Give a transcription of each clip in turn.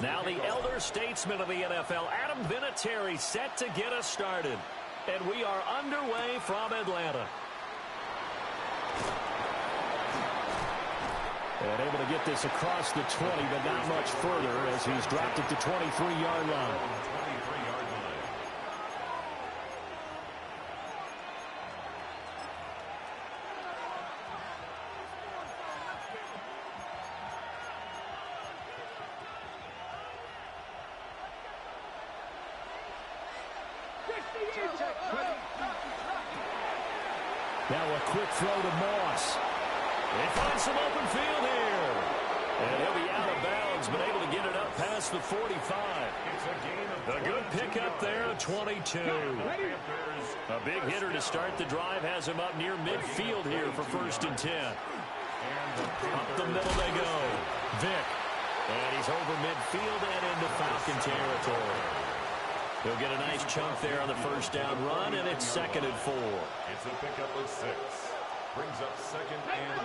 Now the elder statesman of the NFL, Adam Vinatieri, set to get us started. And we are underway from Atlanta. And able to get this across the 20, but not much further as he's dropped it to 23-yard line. Now a quick throw to Moss. They find some open field here. And he'll be out of bounds, but able to get it up past the 45. A good pickup there, 22. A big hitter to start the drive has him up near midfield here for 1st and 10. Up the middle they go. Vick. And he's over midfield and into Falcon territory. He'll get a nice chunk there on the 1st down run, and it's 2nd and 4. It's a pickup of 6. Brings up 2nd and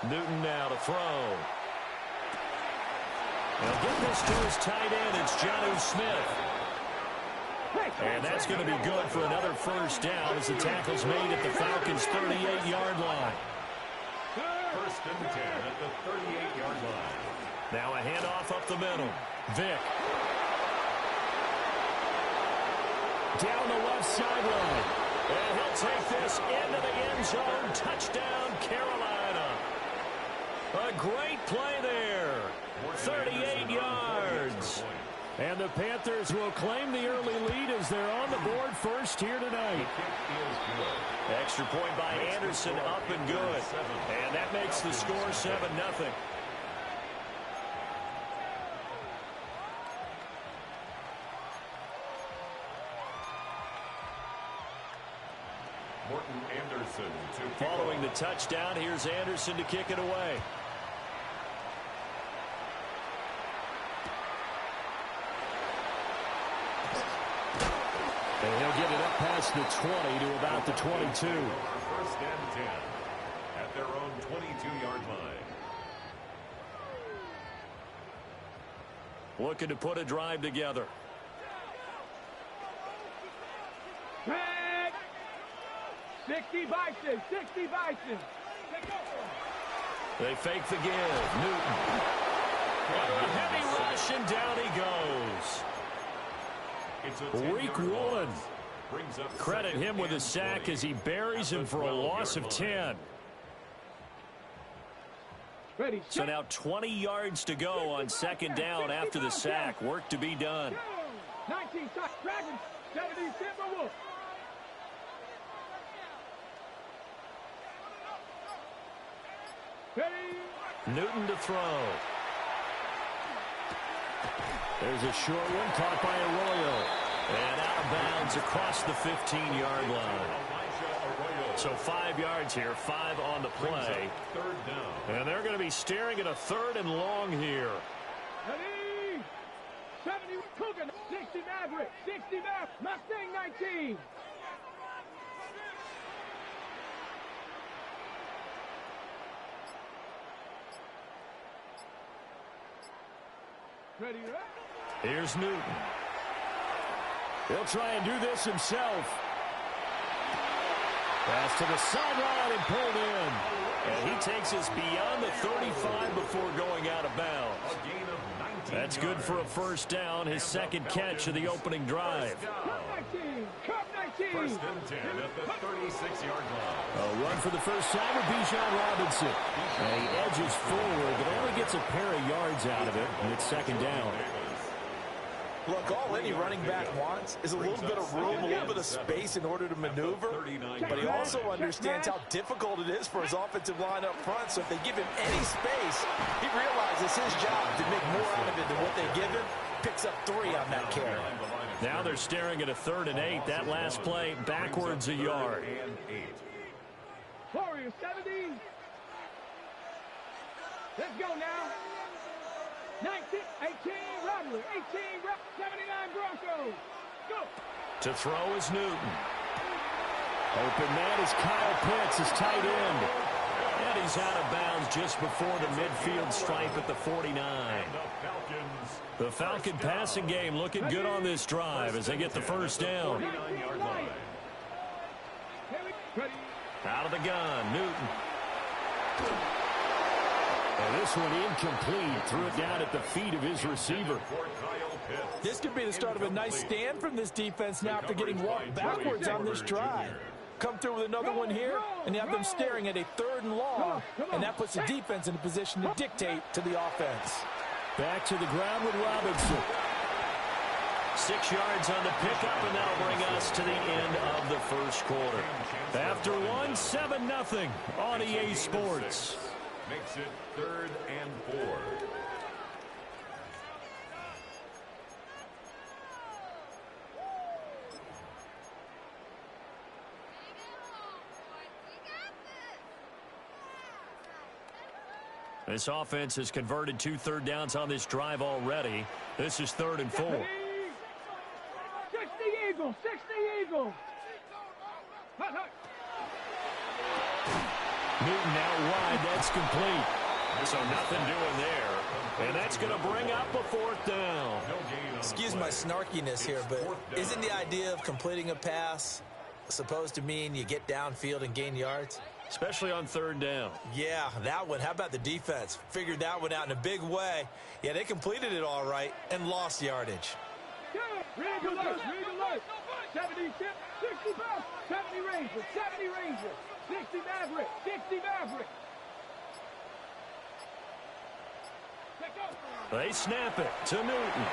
4. Newton now to throw. He'll get this to his tight end. It's Jonnu Smith. And that's going to be good for another 1st down as the tackle's made at the Falcons' 38-yard line. 1st and 10 at the 38-yard line. Now a handoff up the middle. Vick. Down the left sideline. And he'll take this into the end zone. Touchdown, Carolina. A great play there. 38 yards. And the Panthers will claim the early lead as they're on the board first here tonight. Extra point by Anderson, up and good. And that makes the score 7-0. Morton Anderson to following the touchdown, here's Anderson to kick it away. And he'll get it up past the 20 to about the 22. 1st and 10 at their own 22-yard line. Looking to put a drive together. 60 Bison, 60 Bison. They fake the give. Newton. A heavy rush, and down he goes. Week 1. Credit him with a sack as he buries him for a loss of 10. So now 20 yards to go on 2nd down after the sack. Work to be done. 19 Dragons, 70 Timberwolves. Newton to throw. There's a short one caught by Arroyo. And out of bounds across the 15-yard line. So 5 yards here, 5 on the play. 3rd down. And they're going to be staring at a 3rd and long here. 70 Cougar, 60 Maverick, 60 Maverick, Mustang 19. Ready, right? Here's Newton. He'll try and do this himself. Pass to the sideline and pulled in. And he takes us beyond the 35 before going out of bounds. That's good for a 1st down, his 2nd catch of the opening drive. 1st and 10 at the 36-yard line. A run for the first time with Bijan Robinson. And he edges forward, but only gets a pair of yards out of it, and it's 2nd down. Look, all any running back wants is a little bit of room, a little bit of space in order to maneuver. But he also understands how difficult it is for his offensive line up front. So if they give him any space, he realizes his job to make more out of it than what they give him. Picks up 3 on that carry. Now they're staring at a 3rd and 8. That last play backwards a yard. Warriors 70. Let's go now. 19, 18, Rattler, 18, 79 Broncos. Go. To throw is Newton. Open man is Kyle Pitts, his tight end. And he's out of bounds just before the midfield stripe at the 49. The Falcon passing game looking good on this drive as they get the first down. Out of the gun, Newton. And this one incomplete. Threw it down at the feet of his receiver. This could be the start of a nice stand from this defense now after getting walked backwards on this drive. Come through with another one here, and you have them staring at a 3rd and long, and that puts the defense in a position to dictate to the offense. Back to the ground with Robinson. 6 yards on the pickup, and that'll bring us to the end of the first quarter. After one, 7-0 on EA Sports. Makes it 3rd and 4. This offense has converted 2 third downs on this drive already. This is 3rd and 4. 60 Eagles, 60 Eagles. Newton out wide, that's complete. So nothing doing there. And that's going to bring up a 4th down. Excuse my snarkiness here, but isn't the idea of completing a pass supposed to mean you get downfield and gain yards? Especially on 3rd down. Yeah, that one. How about the defense? Figured that one out in a big way. Yeah, they completed it all right and lost yardage. Read the alert, read the alert. 70 tip, 60 pass, 70 Rangers, 70 Rangers, 60 Maverick, 60 Maverick. They snap it to Newton.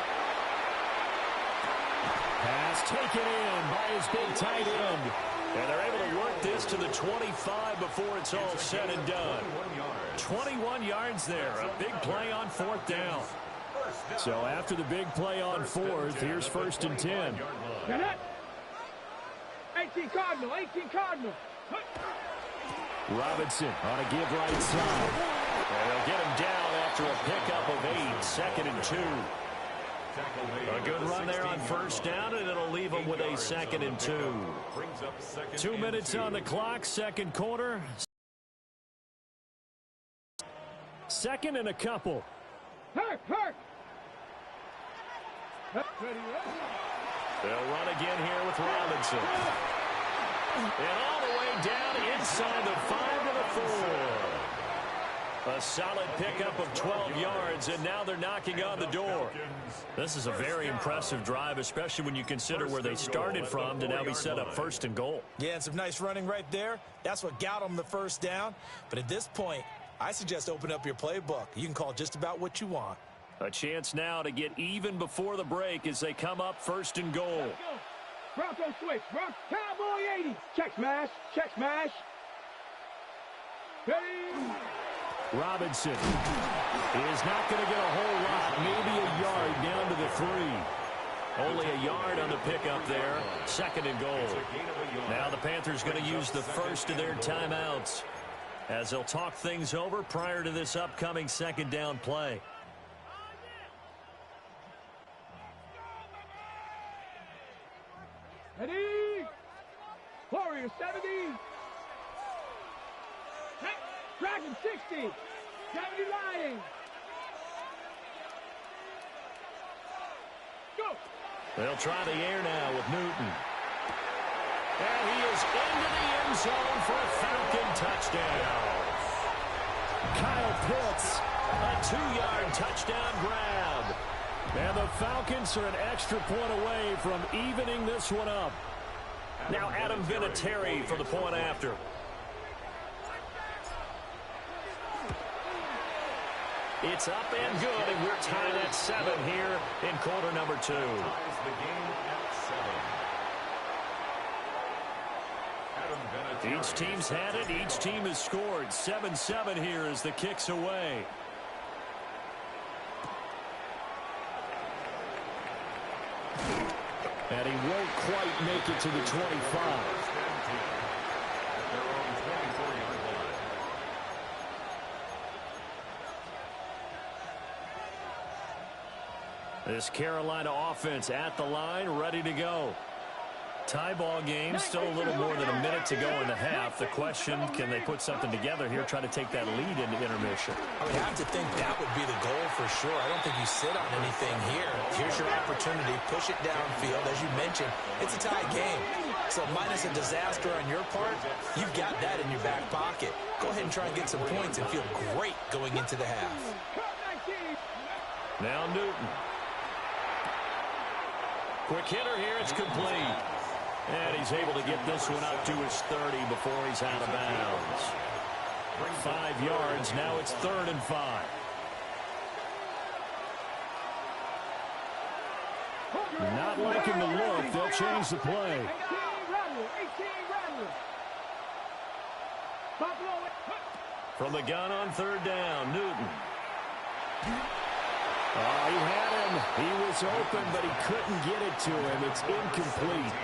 Pass taken in by his big tight end. And they're able to work this to the 25 before it's all said and done. 21 yards there. A big play on 4th down. So after the big play on 4th, here's 1st and 10. 18 Cardinal, 18 Cardinal. Robinson on a give right side. And they'll get him down after a pickup of 8. 2nd and 2. A good run there on 1st down, and it'll leave them with a 2nd and 2. 2 minutes on the clock, 2nd quarter. 2nd and a couple. Hurt. They'll run again here with Robinson. And all the way down inside the 5 to the 4. A solid pickup of 12 yards, and now they're knocking on the door. This is a very impressive drive, especially when you consider where they started from to now be set up 1st and goal. Yeah, and some nice running right there. That's what got them the 1st down. But at this point, I suggest open up your playbook. You can call just about what you want. A chance now to get even before the break as they come up 1st and goal. Bronco switch, Cowboy 80. Check smash, check smash. Ready. Robinson is not going to get a whole lot, maybe a yard down to the 3. Only a yard on the pickup there. 2nd and goal. Now the Panthers going to use the first of their timeouts as they'll talk things over prior to this upcoming 2nd down play. Ready. Warriors 70. Dragon 60. 70 Lions. Go. They'll try the air now with Newton. And he is into the end zone for a Falcon touchdown. Kyle Pitts, a 2-yard touchdown grab. And the Falcons are an extra point away from evening this one up. Now Adam Vinatieri for the point after. It's up and good, and we're tied at 7 here in quarter number 2. Each team's had it. Each team has scored. 7-7 here as the kick's away. And he won't quite make it to the 25. This Carolina offense at the line, ready to go. Tie ball game, still a little more than a minute to go in the half. The question, can they put something together here, try to take that lead into intermission? I would have to think that would be the goal for sure. I don't think you sit on anything here. Here's your opportunity. Push it downfield. As you mentioned, it's a tie game. So minus a disaster on your part, you've got that in your back pocket. Go ahead and try and get some points and feel great going into the half. Now Newton. Quick hitter here. It's complete. And he's able to get this one up to his 30 before he's out of bounds. 5 yards. Now it's 3rd and 5. Not liking the look. They'll change the play. From the gun on 3rd down, Newton. Oh, he had him. He was open, but he couldn't get it to him. It's incomplete.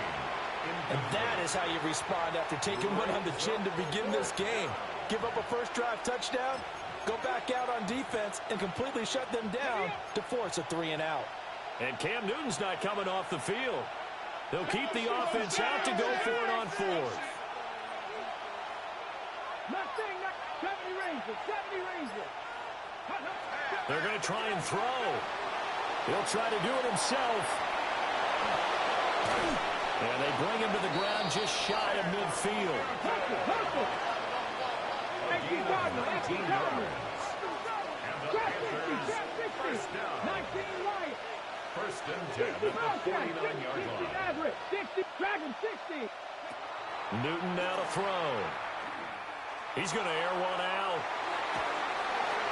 And that is how you respond after taking one on the chin to begin this game. Give up a first drive touchdown, go back out on defense, and completely shut them down to force a 3-and-out. And Cam Newton's not coming off the field. They'll keep the offense out to go for it on 4th. They're going to try and throw. He'll try to do it himself. And they bring him to the ground just shy of midfield. 19 yards. And the Panthers, first down. 19 right. 1st and 10 at the 49-yard line. 60, Dragon 60. Newton now to throw. He's going to air one out.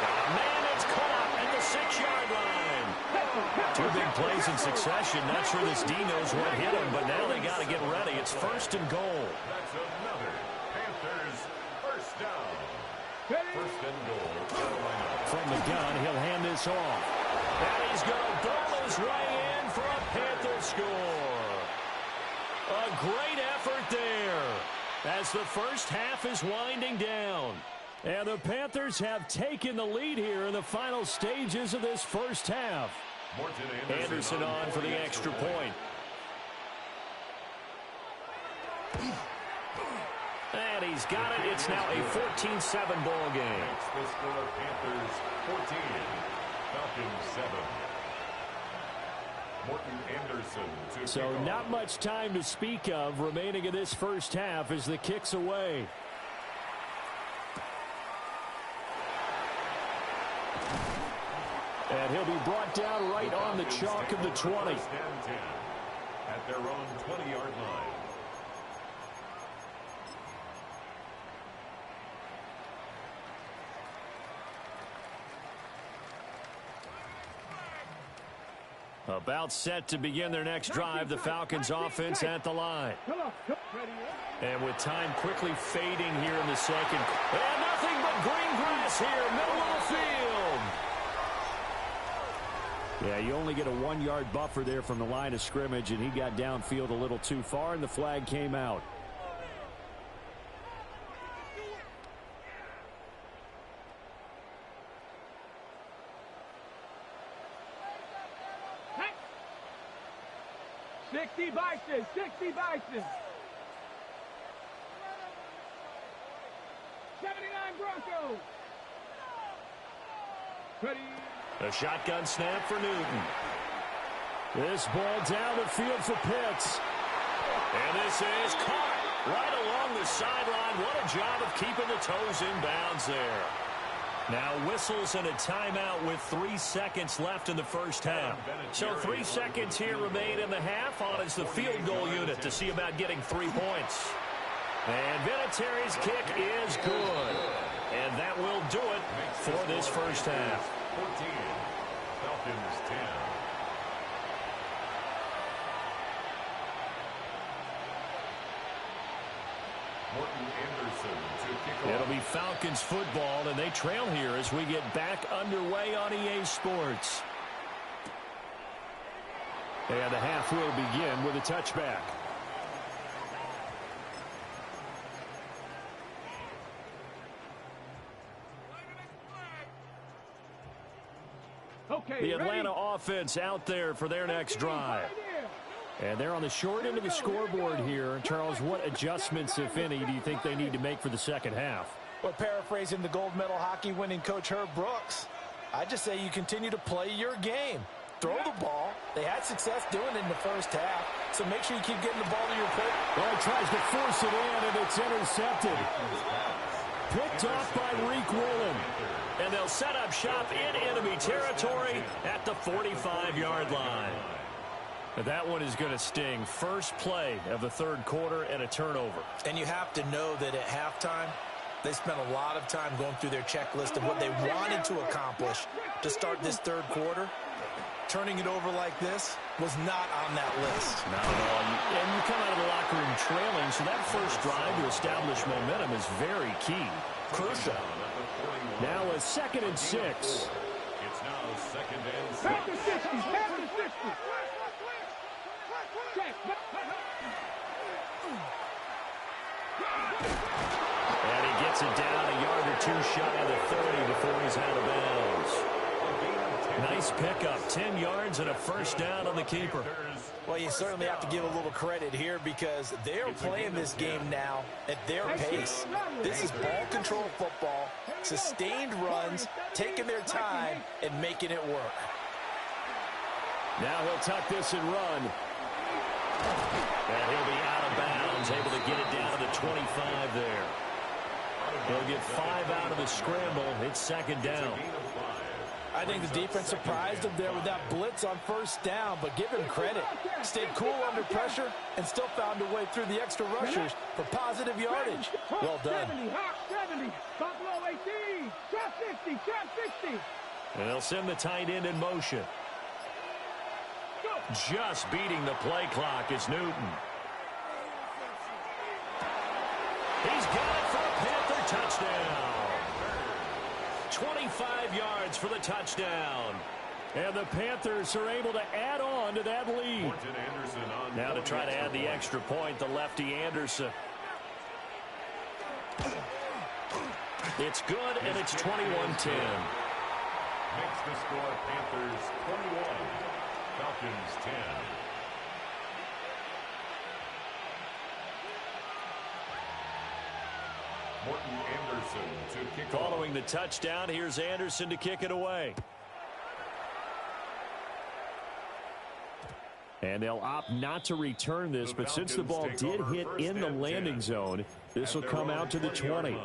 Man, it's caught at the 6-yard line. 2 big plays in succession. Not sure this D knows what hit him, but now they got to get ready. It's 1st and goal. That's another Panthers first down. 1st and goal. From the gun, he'll hand this off. And he's going to ball his way in for a Panther score. A great effort there as the first half is winding down. And the Panthers have taken the lead here in the final stages of this first half. Anderson on for the extra point. And he's got it. It's now a 14-7 ball game. That's the score. Panthers 14, Falcons 7. Morton Anderson to So not much time to speak of remaining in this first half as the kick's away. And he'll be brought down right on the chalk of the 20. 1st and 10 at their own 20-yard line. About set to begin their next drive, the Falcons offense at the line. And with time quickly fading here in the second. And nothing but green grass here, middle of the field. Yeah, you only get a 1-yard buffer there from the line of scrimmage, and he got downfield a little too far, and the flag came out. Bison, 60 Bison. 79 Broncos. Ready. A shotgun snap for Newton. This ball down the field for Pitts. And this is caught right along the sideline. What a job of keeping the toes in bounds there. Now whistles and a timeout with 3 seconds left in the first half. So 3 seconds here remain in the half. On is the field goal unit to see about getting 3 points. And Vinatieri's kick is good. And that will do it for this first half. 14, Falcons 10. Morton Anderson to kick off. It'll be Falcons football, and they trail here as we get back underway on EA Sports. And the half will begin with a touchback. Okay, The Atlanta ready? offense out there for their next drive. And they're on the short end of the scoreboard here. Charles, what adjustments, if any, do you think they need to make for the second half? Well, paraphrasing the gold medal hockey winning coach Herb Brooks, I just say you continue to play your game. Throw the ball. They had success doing it in the first half, so make sure you keep getting the ball to your plate. Well, he tries to force it in, and it's intercepted. Picked off by Reek Woolen. And they'll set up shop in enemy territory at the 45-yard line. That one is going to sting. First play of the third quarter and a turnover. And you have to know that at halftime, they spent a lot of time going through their checklist of what they wanted to accomplish to start this third quarter. Turning it over like this was not on that list. Not at all. And you come out of the locker room trailing, so that first drive to establish momentum is very key. Crucial. Now a 2nd and 6. It's now 2nd and 6. Back to 60. Back to 60. Check. And he gets it down a yard or two shy of the 30 before he's out of bounds. Nice pickup, 10 yards and a first down on the keeper. Well, you certainly have to give a little credit here because they're playing this game now at their pace. This is ball control football, sustained runs, taking their time, and making it work. Now he'll tuck this and run. And he'll be out of bounds, able to get it down to the 25 there. He'll get 5 out of the scramble. It's 2nd down. I think the defense surprised him there with that blitz on first down, but give him credit. Stayed cool under pressure and still found a way through the extra rushers for positive yardage. Well done. 70, Hawk 70, Buffalo 18, trap 50, trap 60. And they'll send the tight end in motion. Just beating the play clock is Newton. He's got it for a Panther touchdown. 25 yards for the touchdown. And the Panthers are able to add on to that lead. Now to try to add the extra point, the lefty Anderson. It's good, and it's 21-10. Makes the score Panthers 21, Falcons 10. Morton Anderson to kick off. Following the touchdown, here's Anderson to kick it away. And they'll opt not to return this, but since the ball did hit in the landing zone, this will come out to the 20.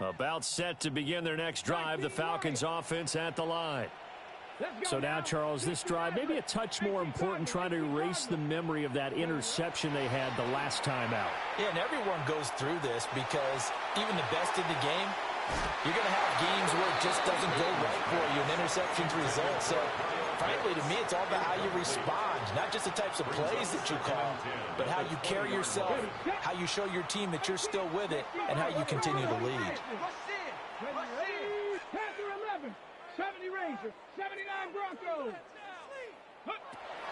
About set to begin their next drive, the Falcons offense at the line. So now, Charles, this drive maybe a touch more important, trying to erase the memory of that interception they had the last time out. Yeah, and everyone goes through this because even the best in the game, you're going to have games where it just doesn't go right for you, and interceptions result. So, frankly, to me, it's all about how you respond, not just the types of plays that you call, but how you carry yourself, how you show your team that you're still with it, and how you continue to lead. Panther 11, 70 Rangers, 79 Broncos.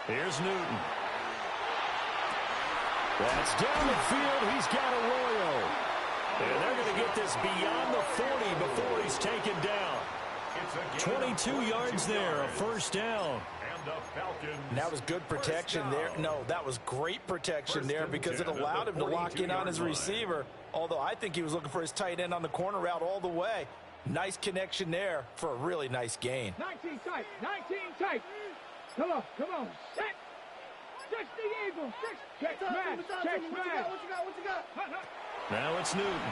Here's Newton. That's down the field. He's got Arroyo. And they're going to get this beyond the 40 before he's taken down. 22 yards there, a first down. And that was good protection there. No, that was great protection there because it allowed him to lock in on his receiver, although I think he was looking for his tight end on the corner route all the way. Nice connection there for a really nice gain. 19 tight, 19 tight. Come on, set. 60 Eagles, 6. Check smash, check smash. What you got? Now it's Newton.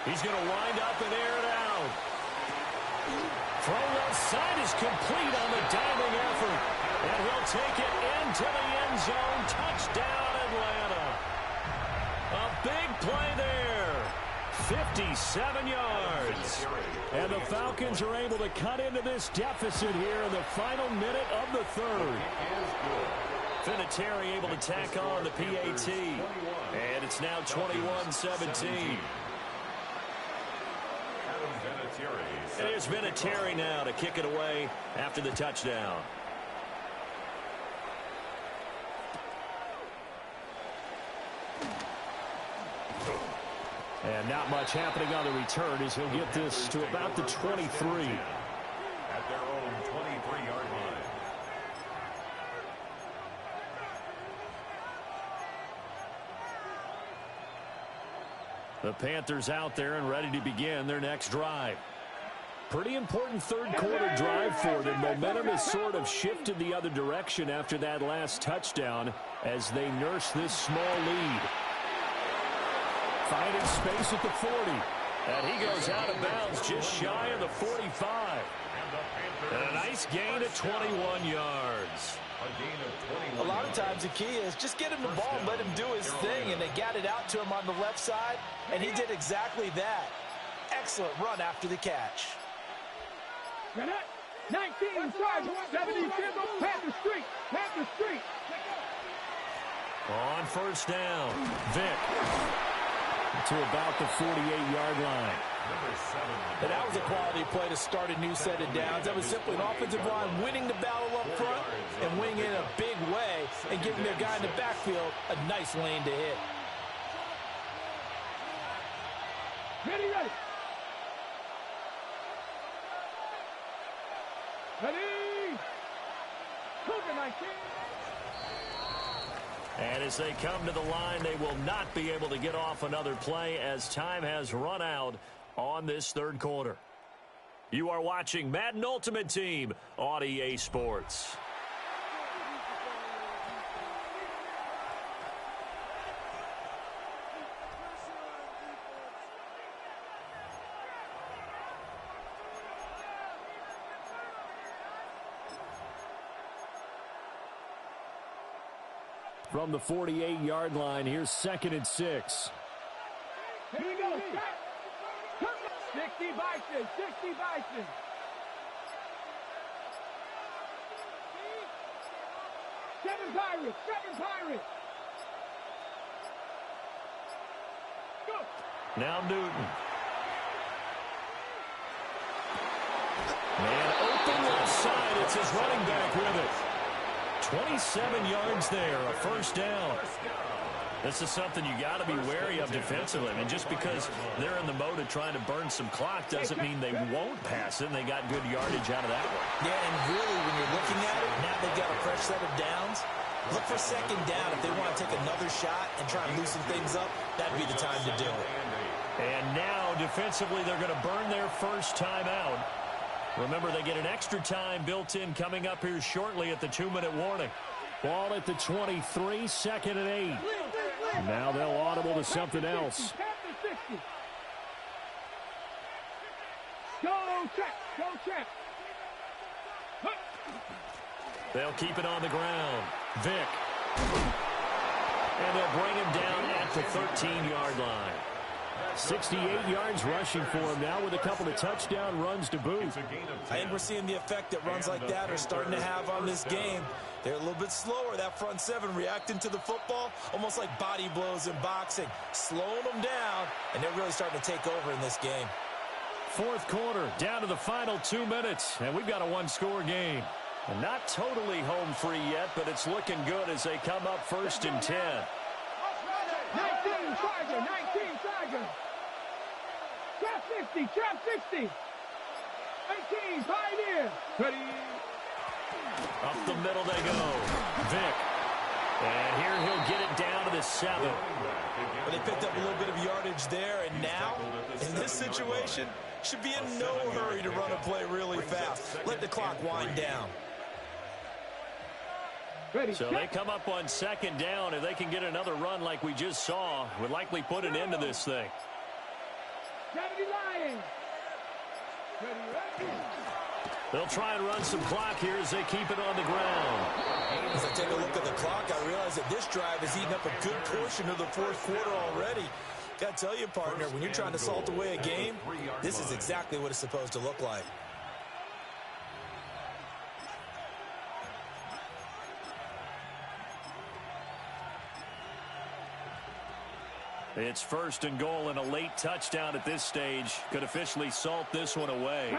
He's going to wind up and air it out. Throw left side is complete on the diving effort. And he'll take it into the end zone. Touchdown, Atlanta. A big play there. 57 yards. And the Falcons are able to cut into this deficit here in the final minute of the third. Vinatieri able to tack on the PAT. And it's now 21-17. And here's Vinatieri now to kick it away after the touchdown. And not much happening on the return as he'll get this to about the 23. At their own 23-yard line. The Panthers out there and ready to begin their next drive. Pretty important third quarter drive for them. Momentum has sort of shifted the other direction after that last touchdown as they nurse this small lead. Finding space at the 40. And he goes out of bounds just shy of the 45. And a nice gain of 21 yards. A lot of times the key is just get him the ball and let him do his thing, and they got it out to him on the left side, and he did exactly that. Excellent run after the catch. 19, Sergeant, 70, Panther Street, Panther Street. On first down, Vick to about the 48-yard line. And that was a quality play to start a new set of downs. That was simply an offensive line winning the battle up front and winning in a big way and giving their guy in the backfield a nice lane to hit. Ready. Ready. Cougar 19. And as they come to the line, they will not be able to get off another play as time has run out on this third quarter. You are watching Madden Ultimate Team on EA Sports. From the 48-yard line, here's 2nd and 6. Here we go. 60 Bison, 60 Bison. Seven Pirates. Go. Now Newton. Man open left side. It's his running back with it. 27 yards there, a first down. This is something you got to be wary of defensively. I mean, just because they're in the mode of trying to burn some clock doesn't mean they won't pass it, and they got good yardage out of that one. Yeah, and really, when you're looking at it, now they've got a fresh set of downs. Look for second down. If they want to take another shot and try and loosen things up, that'd be the time to do it. And now, defensively, they're going to burn their first time out. Remember, they get an extra time built in coming up here shortly at the 2-minute warning. Ball at the 23, 2nd and 8. Now they'll audible to something else. Go check. They'll keep it on the ground. Vick. And they'll bring him down at the 13-yard line. 68 yards rushing for him now with a couple of touchdown runs to boot. I think we're seeing the effect that runs like that are starting to have on this game. They're a little bit slower, that front seven, reacting to the football, almost like body blows in boxing, slowing them down, and they're really starting to take over in this game. Fourth quarter, down to the final 2 minutes, and we've got a one-score game. And not totally home free yet, but it's looking good as they come up 1st and 10. 19 Tiger. Trap 60. 18, Pioneer. Ready. Up the middle they go. Vick. And here he'll get it down to the 7. Well, they picked up a little bit of yardage there, and now, in this situation, should be in no hurry to run a play really fast. Let the clock wind down. Ready. So they come up on 2nd down. If they can get another run like we just saw, would likely put an end to this thing. 70 Lions. Ready. They'll try and run some clock here as they keep it on the ground. As I take a look at the clock, I realize that this drive has eaten up a good portion of the fourth quarter already. Got to tell you, partner, when you're trying to salt away a game, this is exactly what it's supposed to look like. It's 1st and goal, and a late touchdown at this stage could officially salt this one away.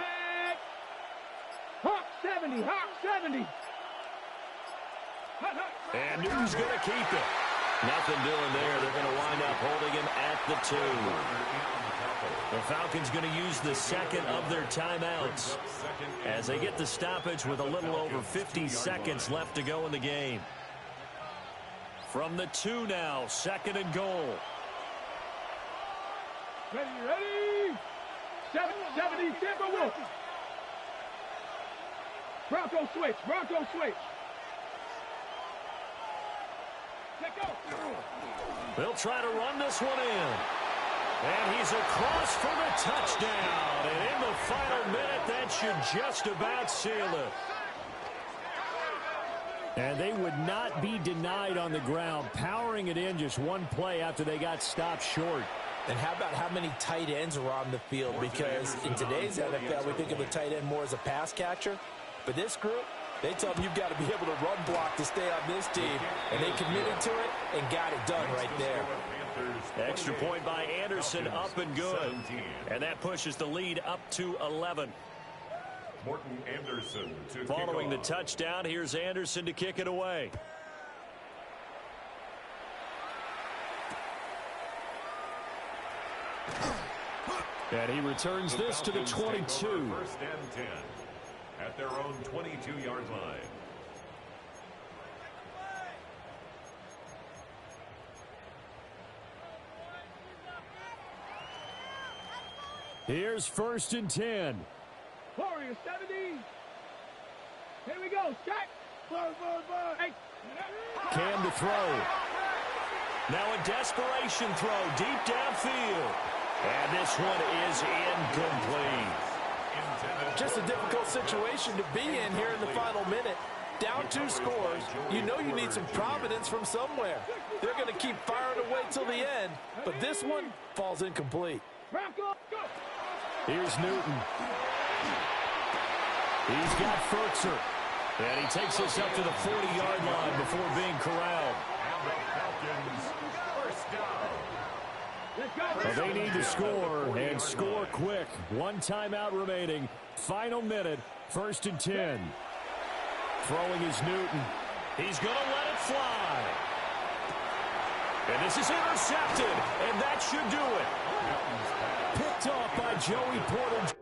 Hawk 70. And Newton's going to keep it. Nothing doing there. They're going to wind up holding him at the 2. The Falcons going to use the second of their timeouts as they get the stoppage with a little over 50 seconds left to go in the game. From the 2 now, 2nd and goal. Ready? 70, Timber Wolf. Bronco switch. Let go. They'll try to run this one in. And he's across for the touchdown. And in the final minute, that should just about seal it. And they would not be denied on the ground, powering it in just one play after they got stopped short. And how about how many tight ends are on the field? Because in today's NFL, we think of the tight end more as a pass catcher. But this group, they tell them you've got to be able to run block to stay on this team. And they committed to it and got it done right there. Extra point by Anderson, up and good. And that pushes the lead up to 11. Morton Anderson to Following the touchdown, here's Anderson to kick it away. And he returns this to the 22. 1st and 10 at their own 22-yard line. Here's 1st and 10. Warriors 70. Here we go. Stack. Hey. Cam to throw. Now a desperation throw deep downfield. And this one is incomplete. Just a difficult situation to be in here in the final minute. Down 2 scores. You know you need some providence from somewhere. They're going to keep firing away till the end. But this one falls incomplete. Here's Newton. He's got Furtzer. And he takes us up to the 40-yard line before being corralled. And the Falcons, 1st down. Well, they need to score, and score quick. 1 timeout remaining. Final minute, 1st and 10. Throwing is Newton. He's going to let it fly. And this is intercepted, and that should do it. Picked off by Joey Porter.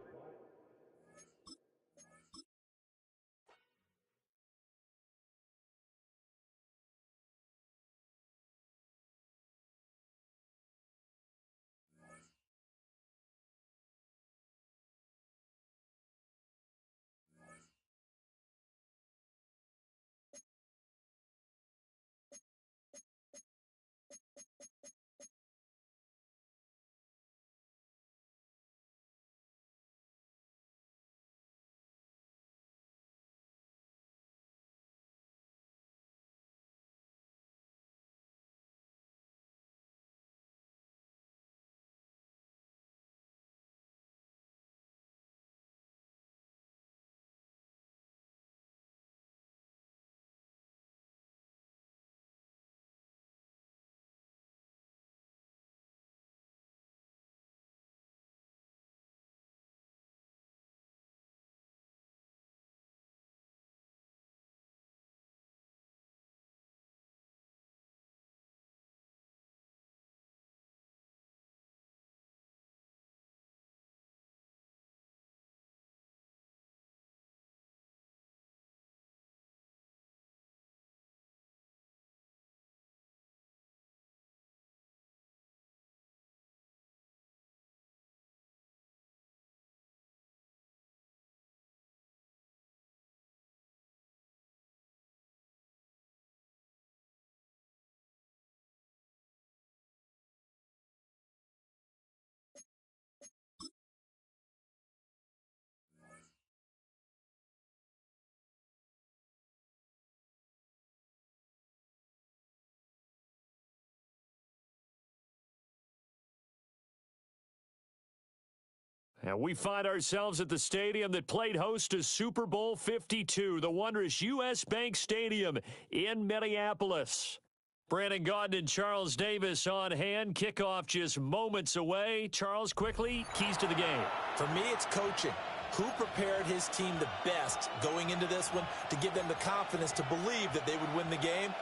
And we find ourselves at the stadium that played host to Super Bowl 52, the wondrous U.S. Bank Stadium in Minneapolis. Brandon Gaudin and Charles Davis on hand. Kickoff just moments away. Charles, quickly, keys to the game. For me, it's coaching. Who prepared his team the best going into this one to give them the confidence to believe that they would win the game?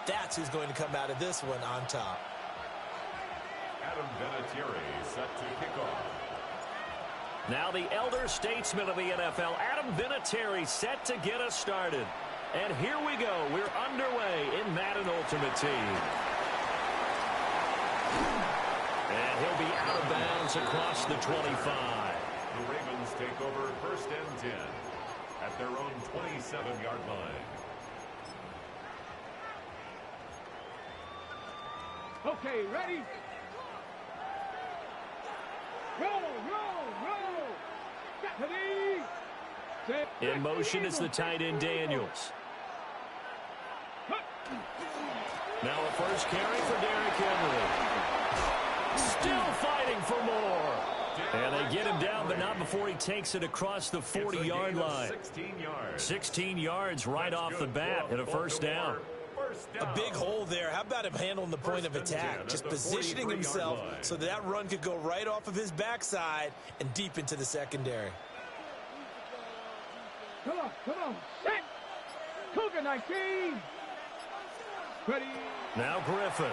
That's who's going to come out of this one on top. Adam Vinatieri set to kick off. Now the elder statesman of the NFL, Adam Vinatieri, set to get us started. And here we go. We're underway in Madden Ultimate Team. And he'll be out of bounds across the 25. The Ravens take over 1st and 10 at their own 27-yard line. Okay, ready? Roll. In motion is the tight end Daniels. Now a first carry for Derrick Henry. Still fighting for more. And they get him down, but not before he takes it across the 40-yard line. 16 yards. 16 yards right off the bat and a first down. A big hole there. How about him handling the point of attack? Just positioning himself so that run could go right off of his backside and deep into the secondary. Come on. Set. Cougar 19. Ready. Now Griffin.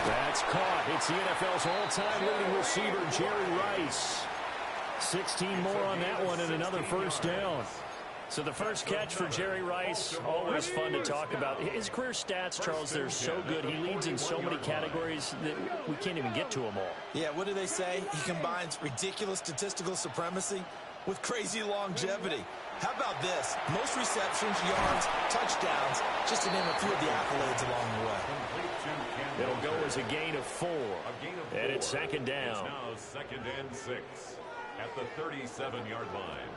That's caught. It's the NFL's all-time leading receiver, Jerry Rice. 16 more on that one and another first down. So the first catch for Jerry Rice, always fun to talk about. His career stats, Charles, they're so good. He leads in so many categories that we can't even get to them all. Yeah, what do they say? He combines ridiculous statistical supremacy with crazy longevity. How about this? Most receptions, yards, touchdowns, just to name a few of the accolades along the way. It'll go as a gain of 4. And it's second down. It's now 2nd and 6 at the 37-yard line.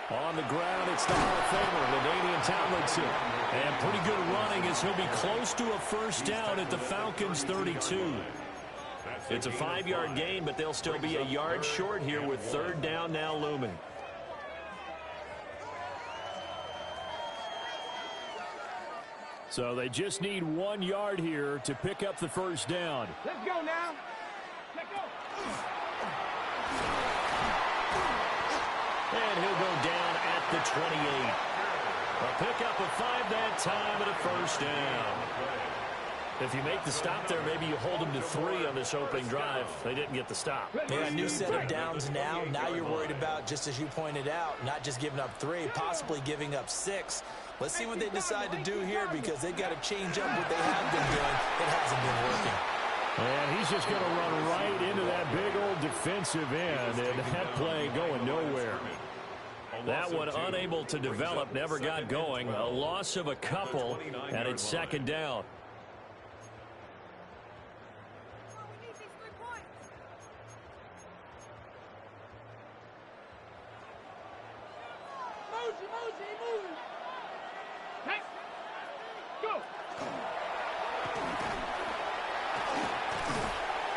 On the ground, it's the Hall of Famer, LaDainian Tomlinson. And pretty good running as he'll be close to a first down at the Falcons' 32. It's a 5-yard gain, but they'll still be a yard short here with 3rd down now looming. So they just need 1 yard here to pick up the first down. Let's go now. Let's go. And he'll go down at the 28. A pickup of 5 that time and a first down. If you make the stop there, maybe you hold them to 3 on this opening drive. They didn't get the stop. Yeah, a new set of downs now. Now you're worried about, just as you pointed out, not just giving up 3, possibly giving up 6. Let's see what they decide to do here because they've got to change up what they have been doing. It hasn't been working. And he's just going to run right into that big old defensive end, and that play going nowhere. That one unable to develop, never got going. A loss of a couple, and it's second down.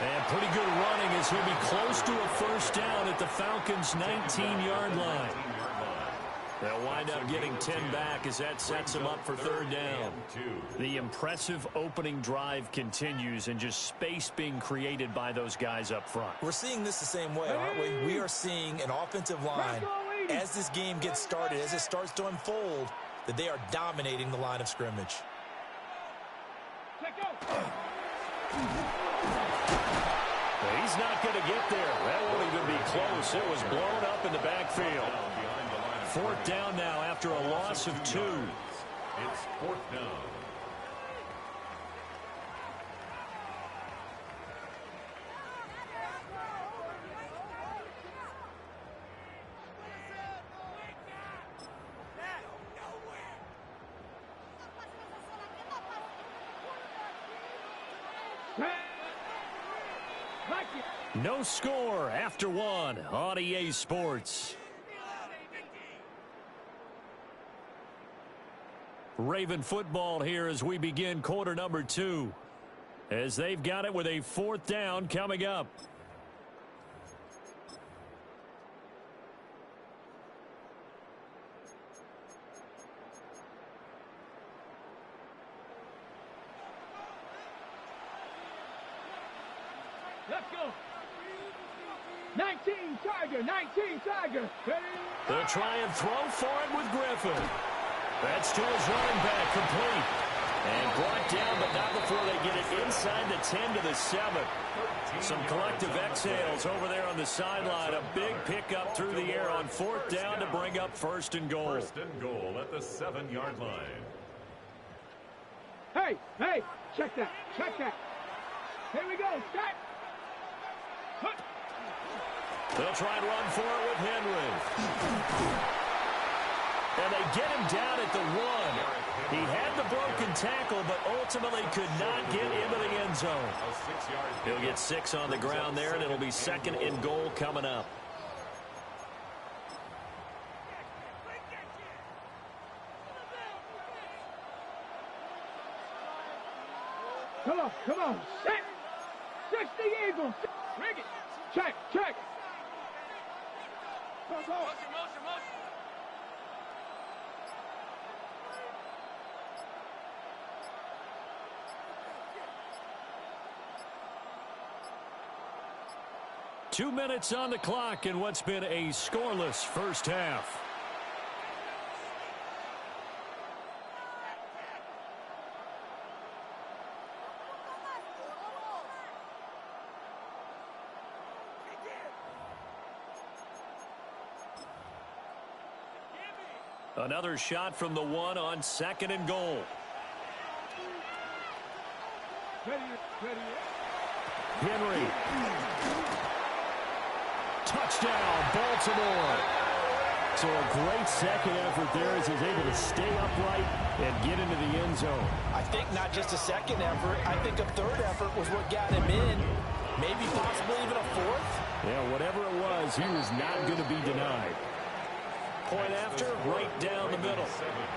And pretty good running as he'll be close to a first down at the Falcons' 19-yard line. They'll wind up getting 10 back as that sets them up for 3rd down. The impressive opening drive continues and just space being created by those guys up front. We're seeing this the same way, aren't we? We are seeing an offensive line, as this game gets started, as it starts to unfold, that they are dominating the line of scrimmage. He's not going to get there. That won't even be close. It was blown up in the backfield. 4th down now after a loss of 2. It's 4th down. No score after 1 on EA Sports. Raven football here as we begin quarter number 2. As they've got it with a 4th down coming up. Let's go. 19 Tiger, 19 Tiger. Ready? They'll try and throw for it with Griffin. That's to his running back, complete. And brought down, but not before they get it inside the 10 to the 7. Some collective exhales over there on the sideline. A big pickup through the air on 4th down to bring up 1st and goal. 1st and goal at the 7-yard line. Hey, hey, check that, check that. Here we go, start. They'll try and run for it with Henry. And they get him down at the 1. He had the broken tackle, but ultimately could not get into the end zone. He'll get 6 on the ground there, and it'll be 2nd and goal coming up. Come on, set. 60 Eagles. Rig it. Check, check. Motion. 2 minutes on the clock in what's been a scoreless first half. Another shot from the 1 on 2nd and goal. Henry. Touchdown, Baltimore. So a great second effort there as he's able to stay upright and get into the end zone. I think not just a second effort. I think a third effort was what got him in. Maybe possibly even a 4th. Yeah, whatever it was, he was not going to be denied. Point after, right down the middle.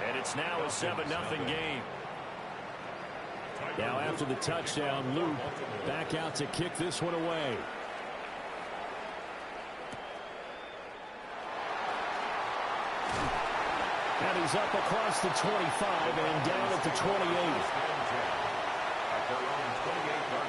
And it's now a 7-0 game. Now after the touchdown, Luke back out to kick this one away. And he's up across the 25 and down at the 28. At their own 28-yard line.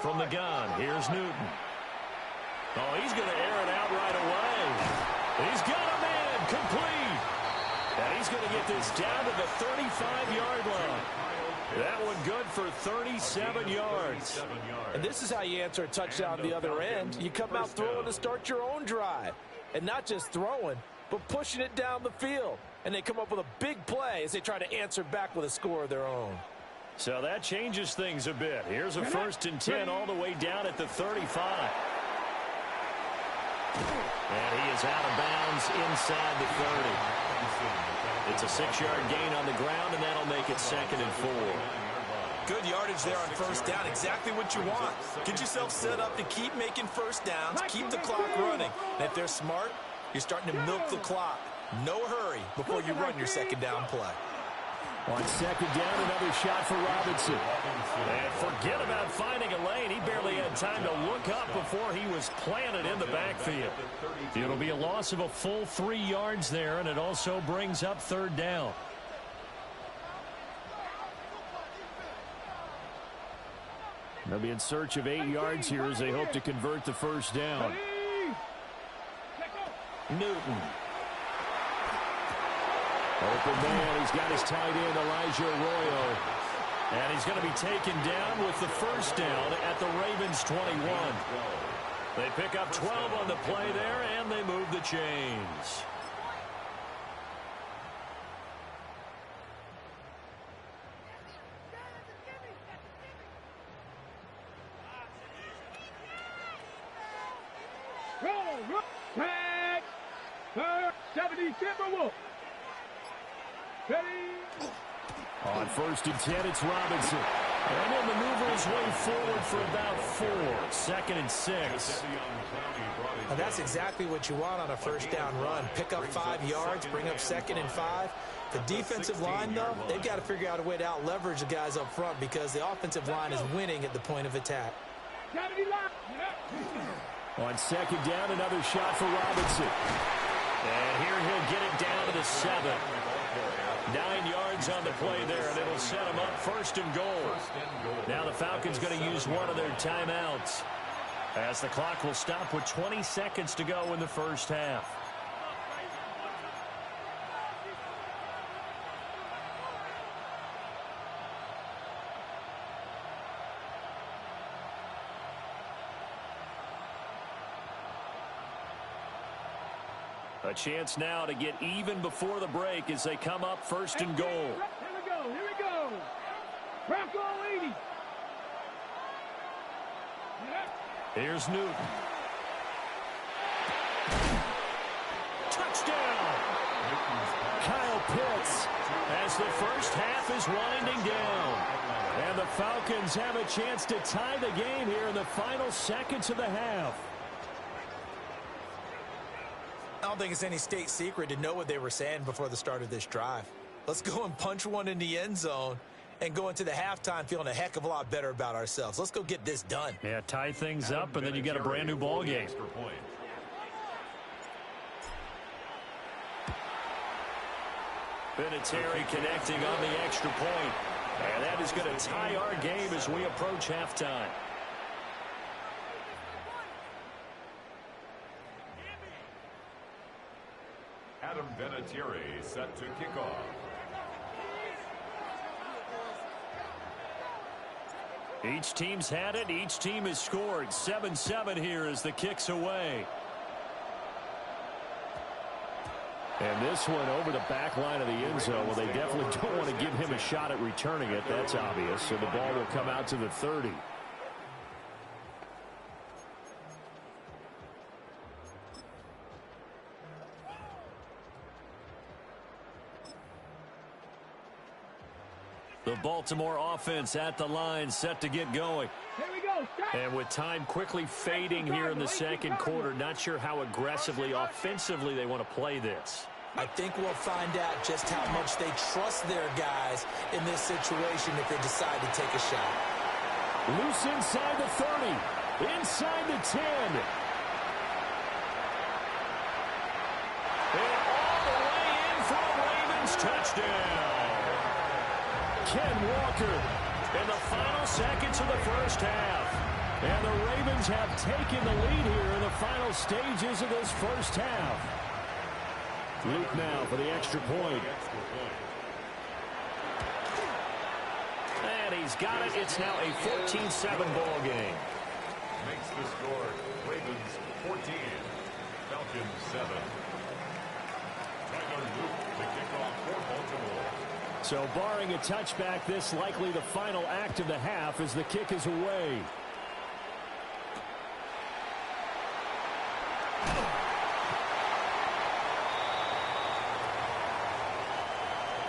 From the gun, here's Newton. Oh, he's going to air it out right away. He's got a man complete. And he's going to get this down to the 35-yard line. That one good for 37 yards. And this is how you answer a touchdown the other end. You come out throwing to start your own drive. And not just throwing, but pushing it down the field. And they come up with a big play as they try to answer back with a score of their own. So that changes things a bit. Here's a 1st and 10 all the way down at the 35. And he is out of bounds inside the 30. It's a 6-yard gain on the ground, and that'll make it 2nd and 4. Good yardage there on 1st down. Exactly what you want. Get yourself set up to keep making 1st downs, keep the clock running. And if they're smart, you're starting to milk the clock. No hurry before you run your 2nd down play. On 2nd down, another shot for Robinson. And forget about finding a lane. He barely had time to look up before he was planted in the backfield. It'll be a loss of a full 3 yards there, and it also brings up 3rd down. They'll be in search of 8 yards here as they hope to convert the 1st down. Newton. Open man, he's got his tight end, Elijah Arroyo. And he's going to be taken down with the 1st down at the Ravens' 21. They pick up 12 on the play there, and they move the chains. Roll, tag, 70 Timberwolves. On 1st and 10, it's Robinson. And he'll maneuver his way forward for about 4. 2nd and 6. Well, that's exactly what you want on a first down run. Pick up 5 yards, bring up 2nd and 5. The defensive line, though, they've got to figure out a way to out-leverage the guys up front because the offensive line is winning at the point of attack. On 2nd down, another shot for Robinson. And here he'll get it down to the 7. 9 yards on the play there, and it'll set him up 1st and goal. Now the Falcons going to use one of their timeouts, as the clock will stop with 20 seconds to go in the first half. A chance now to get even before the break as they come up 1st and goal. Here we go. Bronco 80. Here's Newton. Touchdown! Kyle Pitts as the first half is winding down. And the Falcons have a chance to tie the game here in the final seconds of the half. I don't think it's any state secret to know what they were saying before the start of this drive. Let's go and punch one in the end zone and go into the halftime feeling a heck of a lot better about ourselves. Let's go get this done. Yeah, tie things up, and then you got a brand new ball game. Vinatieri connecting on the extra point. And that is going to tie our game as we approach halftime. Adam Vinatieri set to kick off. Each team's had it. Each team has scored. 7-7 here as the kick's away. And this one over the back line of the end zone. Well, they definitely don't want to give him a shot at returning it. That's obvious. So the ball will come out to the 30. The Baltimore offense at the line, set to get going. Here we go. And with time quickly fading here in the second quarter, not sure how aggressively, offensively they want to play this. I think we'll find out just how much they trust their guys in this situation if they decide to take a shot. Loose inside the 30, inside the 10. And all the way in for a Ravens touchdown. Ken Walker in the final seconds of the first half. And the Ravens have taken the lead here in the final stages of this first half. Luke now for the extra point. And he's got it. It's now a 14-7 ball game. Makes the score Ravens 14, Falcons 7. Tyler Luke to kick off for Baltimore. So barring a touchback, this likely the final act of the half as the kick is away.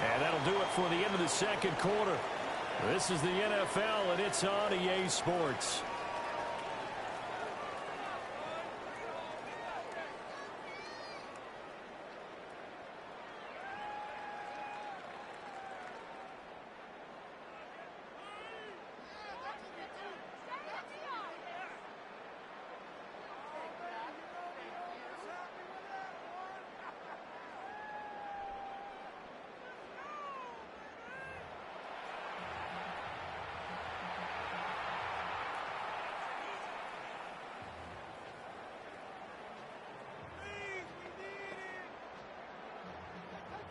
And that'll do it for the end of the second quarter. This is the NFL, and it's on EA Sports.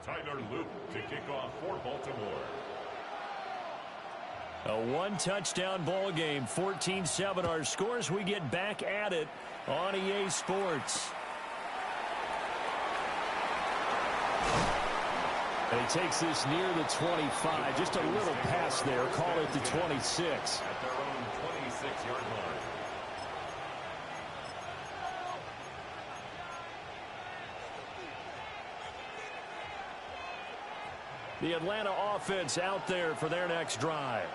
Tyler Luke to kick off for Baltimore. A one-touchdown ball game, 14-7 our scores. We get back at it on EA Sports. And he takes this near the 25. Just a little pass there. Call it the 26. At their own 26-yard line. The Atlanta offense out there for their next drive.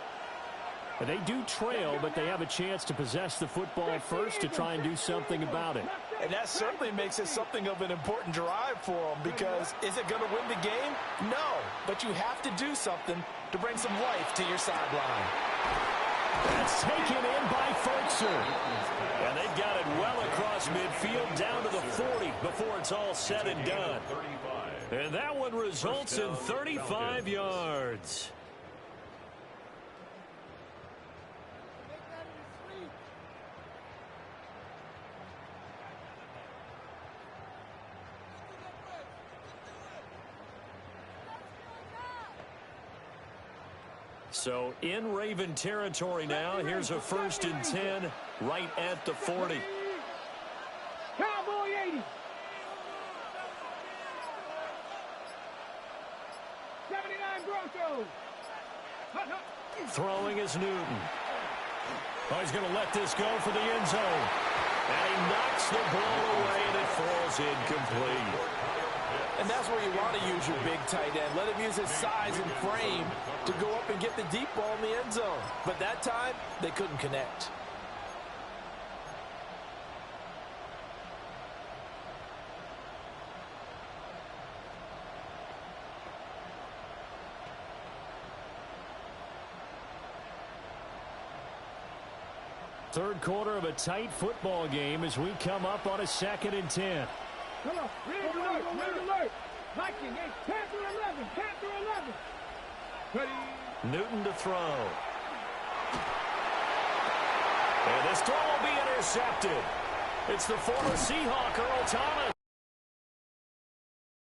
They do trail, but they have a chance to possess the football first to try and do something about it. And that certainly makes it something of an important drive for them, because is it going to win the game? No, but you have to do something to bring some life to your sideline. That's taken in by Ferguson. And they've got it well across midfield down to the 40 before it's all said and done. And that one results in 35 yards. So in Raven territory now. Here's a 1st and 10 right at the 40. Cowboy 80. 79 Broncos. Throwing is Newton. Oh, he's going to let this go for the end zone. And he knocks the ball away, and it falls incomplete. And that's where you want to use your big tight end. Let him use his size and frame to go up and get the deep ball in the end zone. But that time, they couldn't connect. Third quarter of a tight football game as we come up on a 2nd and 10. Come on, red alert, red alert. Viking, Panther 11, Panther 11. Ready. Newton to throw. And this throw will be intercepted. It's the former Seahawk, Earl Thomas.